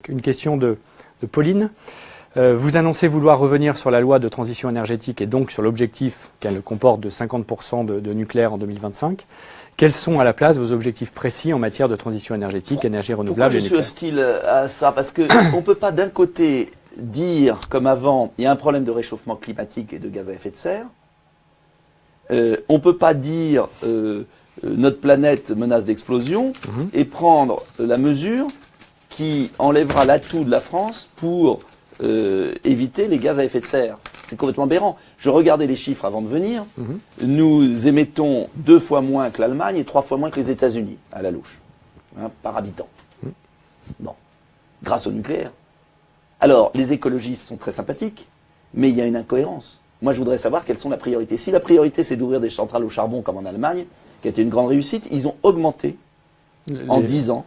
une question de Pauline. Vous annoncez vouloir revenir sur la loi de transition énergétique et donc sur l'objectif qu'elle comporte de 50% de nucléaire en 2025. Quels sont à la place vos objectifs précis en matière de transition énergétique, énergie renouvelable et nucléaire? Pourquoi je suis hostile à ça? Parce qu'on ne peut pas d'un côté dire, comme avant, il y a un problème de réchauffement climatique et de gaz à effet de serre. On ne peut pas dire notre planète menace d'explosion et prendre la mesure qui enlèvera l'atout de la France pour éviter les gaz à effet de serre. C'est complètement aberrant. Je regardais les chiffres avant de venir. Nous émettons 2 fois moins que l'Allemagne et 3 fois moins que les États-Unis, à la louche, par habitant. Bon, grâce au nucléaire. Alors, les écologistes sont très sympathiques, mais il y a une incohérence. Moi, je voudrais savoir quelles sont la priorité. Si la priorité, c'est d'ouvrir des centrales au charbon, comme en Allemagne, qui a été une grande réussite, ils ont augmenté en 10 ans.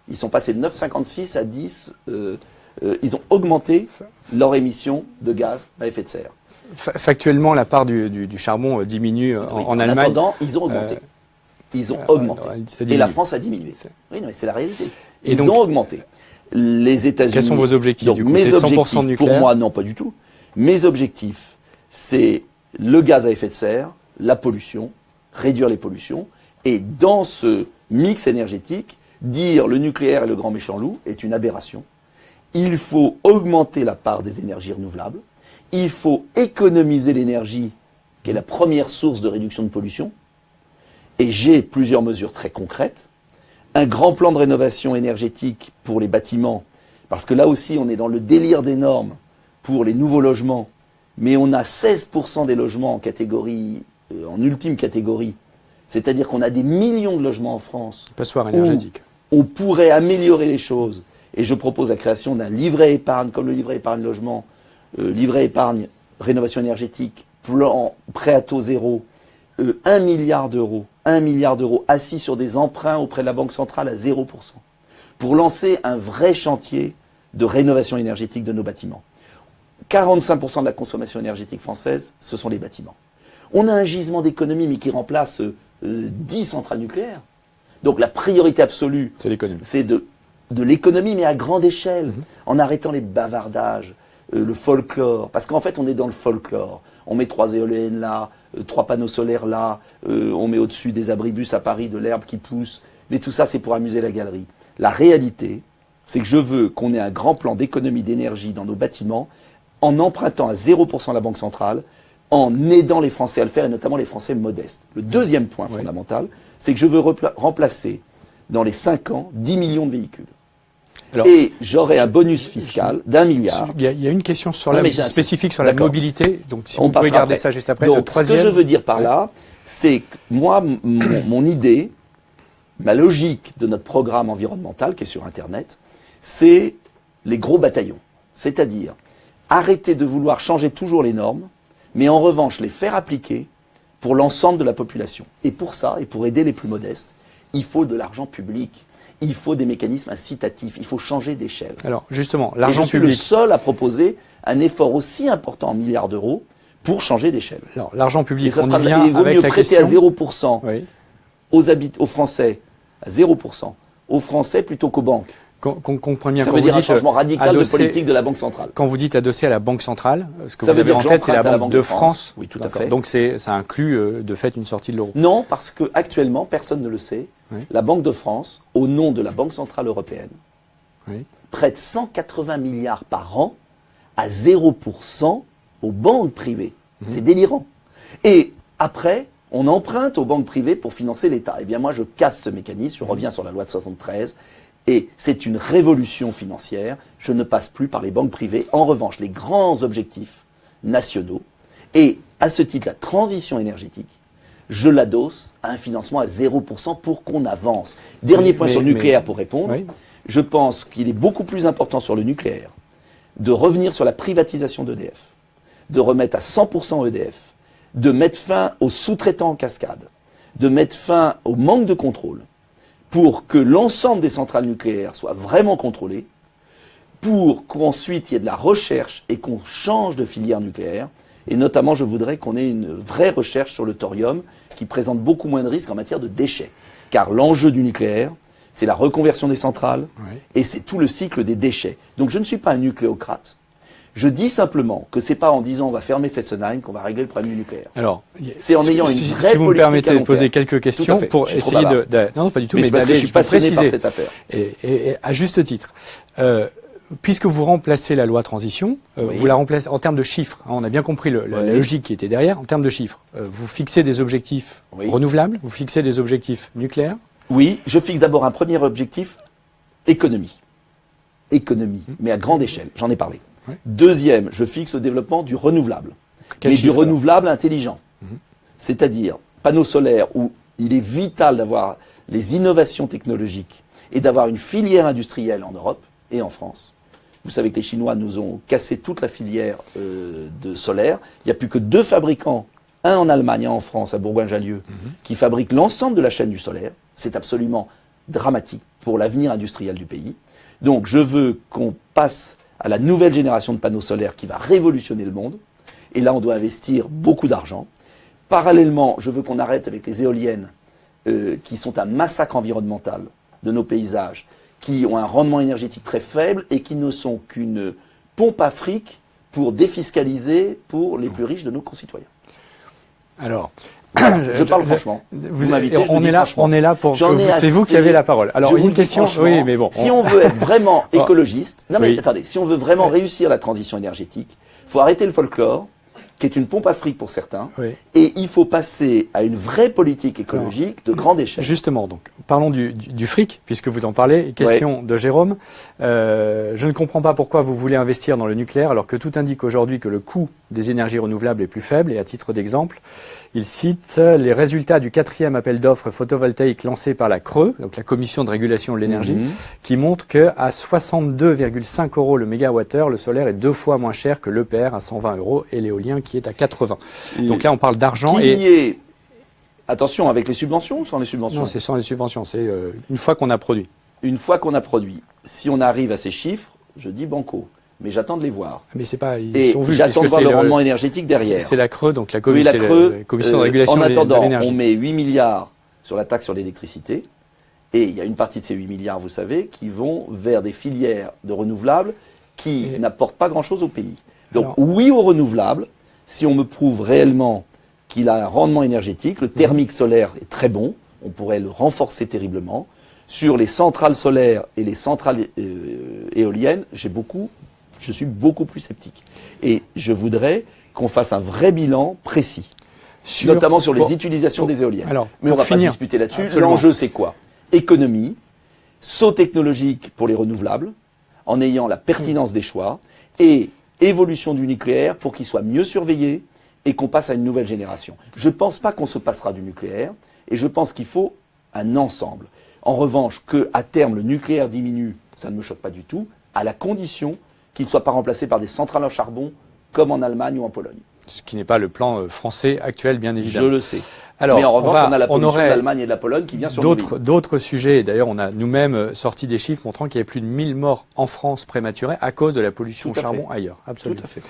Ils sont passés de 9,56 à 10. Ils ont augmenté leur émission de gaz à effet de serre. Factuellement, la part du charbon diminue en Allemagne. En attendant, ils ont augmenté. Ils ont augmenté. Et la France a diminué. Oui, non, c'est la réalité. Ils ont augmenté. Les États-Unis. Quels sont vos objectifs donc, du coup? Mes objectifs, 100% nucléaire? pour moi, non, pas du tout. Mes objectifs, c'est le gaz à effet de serre, la pollution, réduire les pollutions, et dans ce mix énergétique, dire le nucléaire est le grand méchant loup est une aberration. Il faut augmenter la part des énergies renouvelables. Il faut économiser l'énergie, qui est la première source de réduction de pollution. Et j'ai plusieurs mesures très concrètes. Un grand plan de rénovation énergétique pour les bâtiments, parce que là aussi, on est dans le délire des normes pour les nouveaux logements, mais on a 16% des logements en catégorie, en ultime catégorie. C'est-à-dire qu'on a des millions de logements en France. Passoire énergétique. On pourrait améliorer les choses. Et je propose la création d'un livret épargne, comme le livret épargne logement, livret épargne rénovation énergétique, plan prêt à taux zéro, 1 milliard d'euros assis sur des emprunts auprès de la Banque centrale à 0%, pour lancer un vrai chantier de rénovation énergétique de nos bâtiments. 45% de la consommation énergétique française, ce sont les bâtiments. On a un gisement d'économie, mais qui remplace 10 centrales nucléaires. Donc la priorité absolue, c'est de l'économie, mais à grande échelle, en arrêtant les bavardages, le folklore. Parce qu'en fait, on est dans le folklore. On met 3 éoliennes là, 3 panneaux solaires là, on met au-dessus des abribus à Paris de l'herbe qui pousse. Mais tout ça, c'est pour amuser la galerie. La réalité, c'est que je veux qu'on ait un grand plan d'économie d'énergie dans nos bâtiments, en empruntant à 0% la Banque centrale, en aidant les Français à le faire, et notamment les Français modestes. Le deuxième point fondamental, c'est que je veux remplacer, dans les 5 ans, 10 millions de véhicules. Alors, et j'aurai un bonus fiscal d'1 milliard. Il y a une question sur spécifique sur la mobilité, donc si vous pouvez garder ça juste après. Donc, ce que je veux dire par là, c'est que moi, mon idée, ma logique de notre programme environnemental, qui est sur Internet, c'est les gros bataillons. C'est-à-dire, arrêter de vouloir changer toujours les normes, mais en revanche les faire appliquer pour l'ensemble de la population. Et pour ça, et pour aider les plus modestes, il faut de l'argent public. Il faut des mécanismes incitatifs. Il faut changer d'échelle. Alors, justement, l'argent public. Je suis le seul à proposer un effort aussi important en milliards d'euros pour changer d'échelle. Alors, l'argent public, et ça on y vient il vaut avec mieux la prêter question... à 0% aux Français, à 0%, aux Français plutôt qu'aux banques. Qu'on comprenne bien. Ça veut dire un changement radical de politique de la Banque centrale. Quand vous dites adossé à la Banque centrale, ce que vous avez en tête, c'est la Banque de France. Oui, tout à fait. Donc ça inclut de fait une sortie de l'euro. Non, parce qu'actuellement, personne ne le sait, la Banque de France, au nom de la Banque centrale européenne, prête 180 milliards par an à 0% aux banques privées. C'est délirant. Et après, on emprunte aux banques privées pour financer l'État. Eh bien moi, je casse ce mécanisme, je reviens sur la loi de 73, et c'est une révolution financière. Je ne passe plus par les banques privées. En revanche, les grands objectifs nationaux, et à ce titre, la transition énergétique, je l'adosse à un financement à 0% pour qu'on avance. Dernier point sur le nucléaire pour répondre. Je pense qu'il est beaucoup plus important sur le nucléaire de revenir sur la privatisation d'EDF, de remettre à 100% EDF, de mettre fin aux sous-traitants en cascade, de mettre fin au manque de contrôle, pour que l'ensemble des centrales nucléaires soient vraiment contrôlées, pour qu'ensuite il y ait de la recherche et qu'on change de filière nucléaire. Et notamment, je voudrais qu'on ait une vraie recherche sur le thorium qui présente beaucoup moins de risques en matière de déchets. Car l'enjeu du nucléaire, c'est la reconversion des centrales, Oui. et c'est tout le cycle des déchets. Donc je ne suis pas un nucléocrate. Je dis simplement que c'est pas en disant on va fermer Fessenheim qu'on va régler le problème du nucléaire. Alors, C'est en ayant une si vraie vous me politique permettez à de long poser terme. quelques Tout à questions fait. pour Je suis trop essayer bavard. non, pas du tout, Mais c'est parce que je suis juste pour passionné par préciser. cette affaire. Et à juste titre, puisque vous remplacez la loi transition, Oui. vous la remplacez en termes de chiffres. Hein, on a bien compris la Oui. logique qui était derrière. En termes de chiffres, vous fixez des objectifs Oui. renouvelables, vous fixez des objectifs nucléaires. Oui, je fixe d'abord un premier objectif, économie. Économie, mais à grande échelle, j'en ai parlé. Oui. Deuxième, je fixe le développement du renouvelable. Quel Mais du chiffre, alors renouvelable intelligent. C'est-à-dire, panneaux solaires où il est vital d'avoir les innovations technologiques et d'avoir une filière industrielle en Europe et en France. Vous savez que les Chinois nous ont cassé toute la filière de solaire. Il n'y a plus que 2 fabricants, un en Allemagne, un en France, à Bourgoin-Jallieu, qui fabriquent l'ensemble de la chaîne du solaire. C'est absolument dramatique pour l'avenir industriel du pays. Donc je veux qu'on passe à la nouvelle génération de panneaux solaires qui va révolutionner le monde. Et là, on doit investir beaucoup d'argent. Parallèlement, je veux qu'on arrête avec les éoliennes qui sont un massacre environnemental de nos paysages, qui ont un rendement énergétique très faible et qui ne sont qu'une pompe à fric pour défiscaliser pour les plus riches de nos concitoyens. Alors, Je parle franchement. Vous m'invitez, je le dis franchement. on est là pour. J'en ai C'est vous qui assez. avez la parole. Alors, Je vous une le dis question. franchement, Oui, mais bon. Si on veut être vraiment écologiste, non mais Oui. attendez, si on veut vraiment réussir la transition énergétique, il faut arrêter le folklore, qui est une pompe à fric pour certains, Oui. et il faut passer à une vraie politique écologique de grande échelle. Justement, donc, parlons du fric, puisque vous en parlez. Question de Jérôme. Je ne comprends pas pourquoi vous voulez investir dans le nucléaire alors que tout indique aujourd'hui que le coût des énergies renouvelables est plus faible. Et à titre d'exemple, il cite les résultats du 4e appel d'offres photovoltaïque lancé par la CRE, donc la Commission de régulation de l'énergie, qui montre qu'à 62,5 € le mégawattheure, le solaire est 2 fois moins cher que l'EPR à 120 € et l'éolien qui est à 80. Donc là, on parle d'argent Qu'il et... y ait, attention, avec les subventions ou sans les subventions? Non, c'est sans les subventions, c'est une fois qu'on a produit. Une fois qu'on a produit, si on arrive à ces chiffres, je dis banco. Mais j'attends de les voir. Mais c'est pas, ils Et sont vus. j'attends de puisque voir c'est le rendement énergétique derrière. C'est la CRE, donc la, Oui, la CRE, Commission de régulation en de attendant, l'énergie. on met 8 milliards sur la taxe sur l'électricité. Et il y a une partie de ces 8 milliards, vous savez, qui vont vers des filières de renouvelables qui n'apportent pas grand-chose au pays. Donc Alors, oui aux renouvelables, si on me prouve réellement qu'il a un rendement énergétique, le thermique solaire est très bon, on pourrait le renforcer terriblement. Sur les centrales solaires et les centrales éoliennes, je suis beaucoup plus sceptique. Et je voudrais qu'on fasse un vrai bilan précis, notamment sur les utilisations des éoliennes. Alors, mais on pour va pas finir, discuter là-dessus. absolument. L'enjeu, c'est quoi? Économie, saut technologique pour les renouvelables, en ayant la pertinence des choix, et évolution du nucléaire pour qu'il soit mieux surveillé et qu'on passe à une nouvelle génération. Je ne pense pas qu'on se passera du nucléaire, et je pense qu'il faut un ensemble. En revanche, qu'à terme, le nucléaire diminue, ça ne me choque pas du tout, à la condition qu'il ne soit pas remplacé par des centrales à charbon, comme en Allemagne ou en Pologne. Ce qui n'est pas le plan français actuel, bien évidemment. Je le sais. Alors, mais en revanche, on a la pollution aurait de l'Allemagne et de la Pologne qui vient sur nos villes. d'autres sujets. D'ailleurs, on a nous-mêmes sorti des chiffres montrant qu'il y avait plus de 1000 morts en France prématurées à cause de la pollution au Tout à charbon fait. ailleurs. Absolument. Tout à fait.